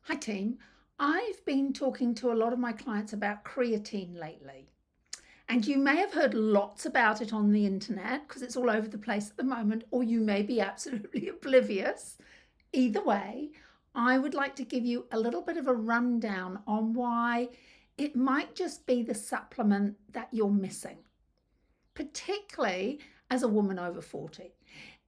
Hi team, I've been talking to a lot of my clients about creatine lately. And you may have heard lots about it on the internet because it's all over the place at the moment, or you may be absolutely oblivious. Either way, I would like to give you a little bit of a rundown on why it might just be the supplement that you're missing, particularly as a woman over 40.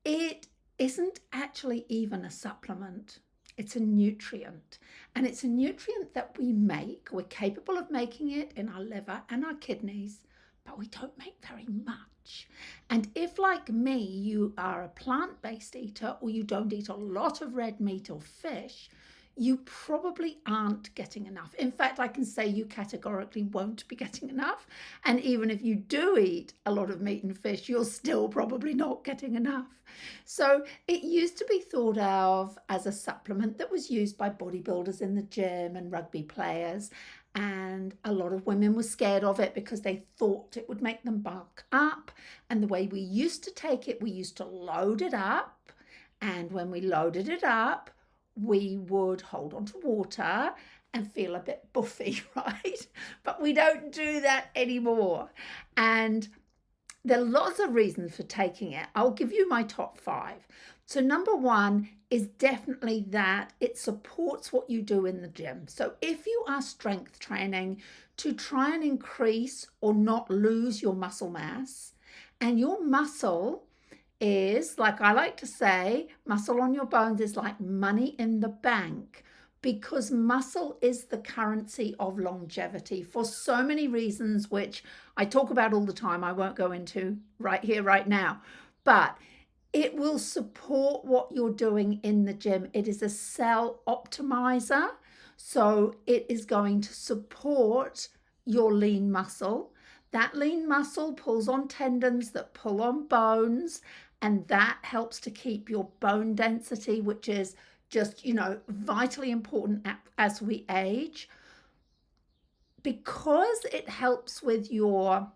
It isn't actually even a supplement. It's a nutrient. And it's a nutrient that we make. We're capable of making it in our liver and our kidneys, but we don't make very much. And if, like me, you are a plant based eater or you don't eat a lot of red meat or fish, you probably aren't getting enough. In fact, I can say you categorically won't be getting enough. And even if you do eat a lot of meat and fish, you're still probably not getting enough. So it used to be thought of as a supplement that was used by bodybuilders in the gym and rugby players. And a lot of women were scared of it because they thought it would make them bulk up. And the way we used to take it, we used to load it up. And when we loaded it up, we would hold on to water and feel a bit buffy, right? But we don't do that anymore. And there are lots of reasons for taking it. I'll give you my top 5. So number 1 is definitely that it supports what you do in the gym. So if you are strength training to try and increase or not lose your muscle mass, and your muscle is, like I like to say, muscle on your bones is like money in the bank, because muscle is the currency of longevity for so many reasons, which I talk about all the time. I won't go into right here, right now, but it will support what you're doing in the gym. It is a cell optimizer. So it is going to support your lean muscle. That lean muscle pulls on tendons that pull on bones, and that helps to keep your bone density, which is just, vitally important as we age. Because it helps with your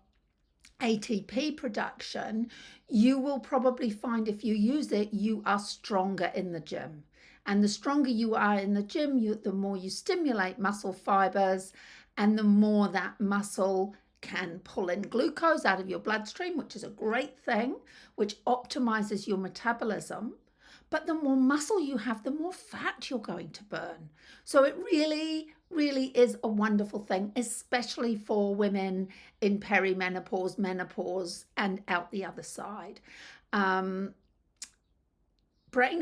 ATP production, you will probably find if you use it, you are stronger in the gym. And the stronger you are in the gym, the more you stimulate muscle fibers, and the more that muscle can pull in glucose out of your bloodstream, which is a great thing, which optimizes your metabolism. But the more muscle you have, the more fat you're going to burn. So it really is a wonderful thing, especially for women in perimenopause, menopause, and out the other side. Brain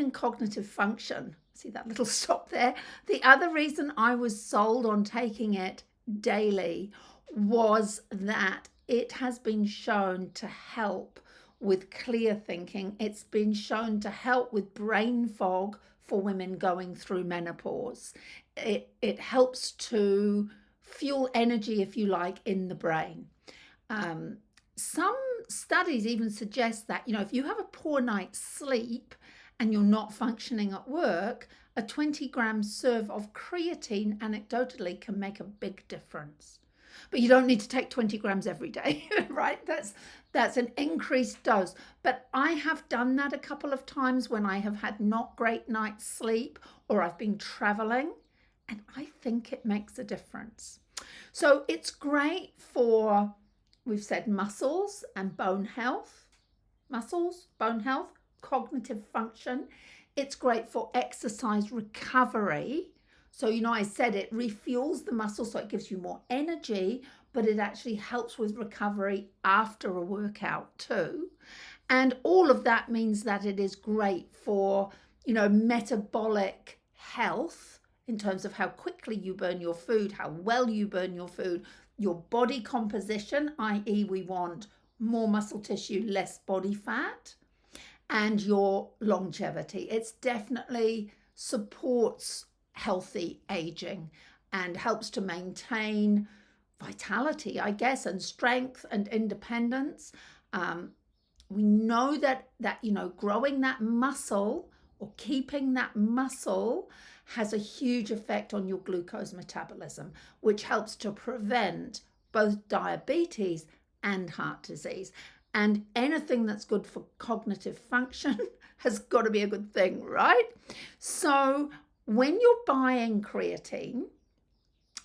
and cognitive function. See that little stop there? The other reason I was sold on taking it daily was that it has been shown to help with clear thinking. It's been shown to help with brain fog for women going through menopause. It helps to fuel energy, if you like, in the brain. Some studies even suggest that, if you have a poor night's sleep and you're not functioning at work, a 20-gram serve of creatine anecdotally can make a big difference. But you don't need to take 20 grams every day, right? That's an increased dose. But I have done that a couple of times when I have had not great night's sleep or I've been traveling, and I think it makes a difference. So it's great for, we've said, muscles and bone health, cognitive function. It's great for exercise recovery. So, I said it refuels the muscle, so it gives you more energy, but it actually helps with recovery after a workout too. And all of that means that it is great for, metabolic health in terms of how quickly you burn your food, how well you burn your food, your body composition, i.e., we want more muscle tissue, less body fat, and your longevity. It's definitely supports healthy aging and helps to maintain vitality, I guess, and strength and independence. We know that growing that muscle or keeping that muscle has a huge effect on your glucose metabolism, which helps to prevent both diabetes and heart disease. And anything that's good for cognitive function has got to be a good thing, right? So When you're buying creatine,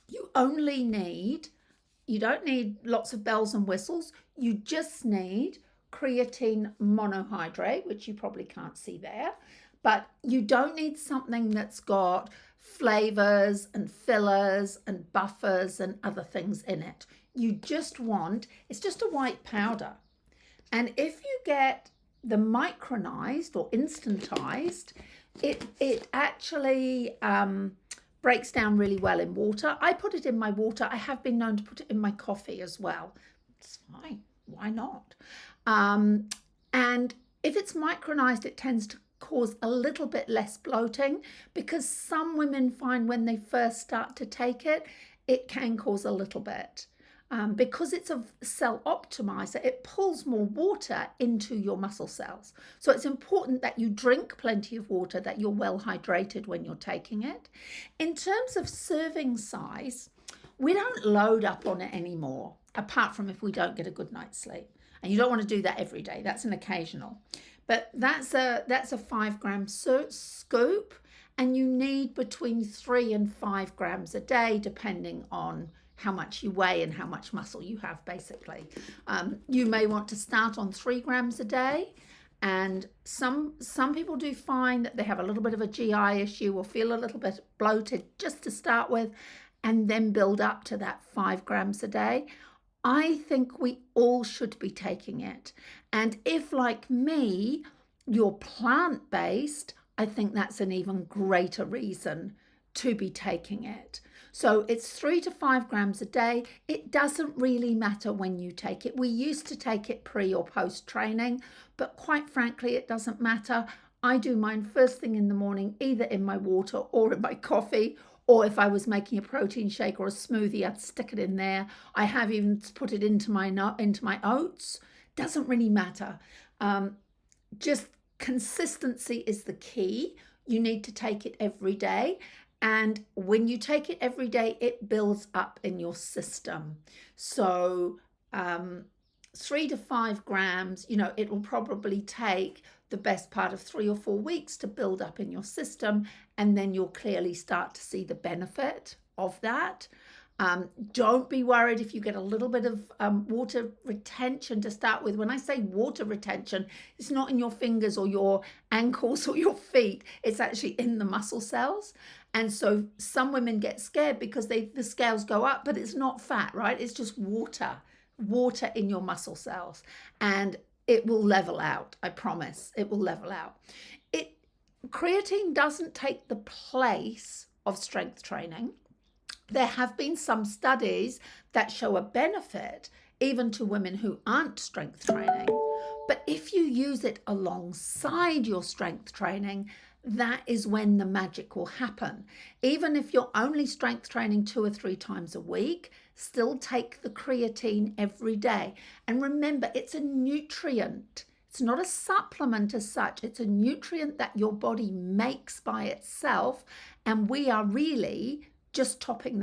you don't need lots of bells and whistles. You just need creatine monohydrate, which you probably can't see there, but you don't need something that's got flavors and fillers and buffers and other things in it. It's just a white powder. And if you get the micronized or instantized, it actually breaks down really well in water. I put it in my water. I have been known to put it in my coffee as well. It's fine. Why not? And if it's micronized, it tends to cause a little bit less bloating, because some women find when they first start to take it, it can cause a little bit. Because it's a cell optimizer, it pulls more water into your muscle cells. So it's important that you drink plenty of water, that you're well hydrated when you're taking it. In terms of serving size, we don't load up on it anymore, apart from if we don't get a good night's sleep. And you don't want to do that every day. That's an occasional. But that's a 5 gram scoop, and you need between 3 and 5 grams a day, depending on how much you weigh and how much muscle you have, basically. You may want to start on 3 grams a day, and some people do find that they have a little bit of a GI issue or feel a little bit bloated just to start with, and then build up to that 5 grams a day. I think we all should be taking it. And if, like me, you're plant-based, I think that's an even greater reason to be taking it. So it's 3 to 5 grams a day. It doesn't really matter when you take it. We used to take it pre or post training, but quite frankly, it doesn't matter. I do mine first thing in the morning, either in my water or in my coffee, or if I was making a protein shake or a smoothie, I'd stick it in there. I have even put it into my oats. Doesn't really matter. Just consistency is the key. You need to take it every day. And when you take it every day, it builds up in your system. So 3 to 5 grams, it will probably take the best part of 3 or 4 weeks to build up in your system. And then you'll clearly start to see the benefit of that. Don't be worried if you get a little bit of water retention to start with. When I say water retention, it's not in your fingers or your ankles or your feet. It's actually in the muscle cells. And so some women get scared because the scales go up, but it's not fat, right? It's just water in your muscle cells. And it will level out. I promise it will level out. Creatine doesn't take the place of strength training. There have been some studies that show a benefit even to women who aren't strength training. But if you use it alongside your strength training, that is when the magic will happen. Even if you're only strength training 2 or 3 times a week, still take the creatine every day. And remember, it's a nutrient. It's not a supplement as such. It's a nutrient that your body makes by itself. And we are really just topping that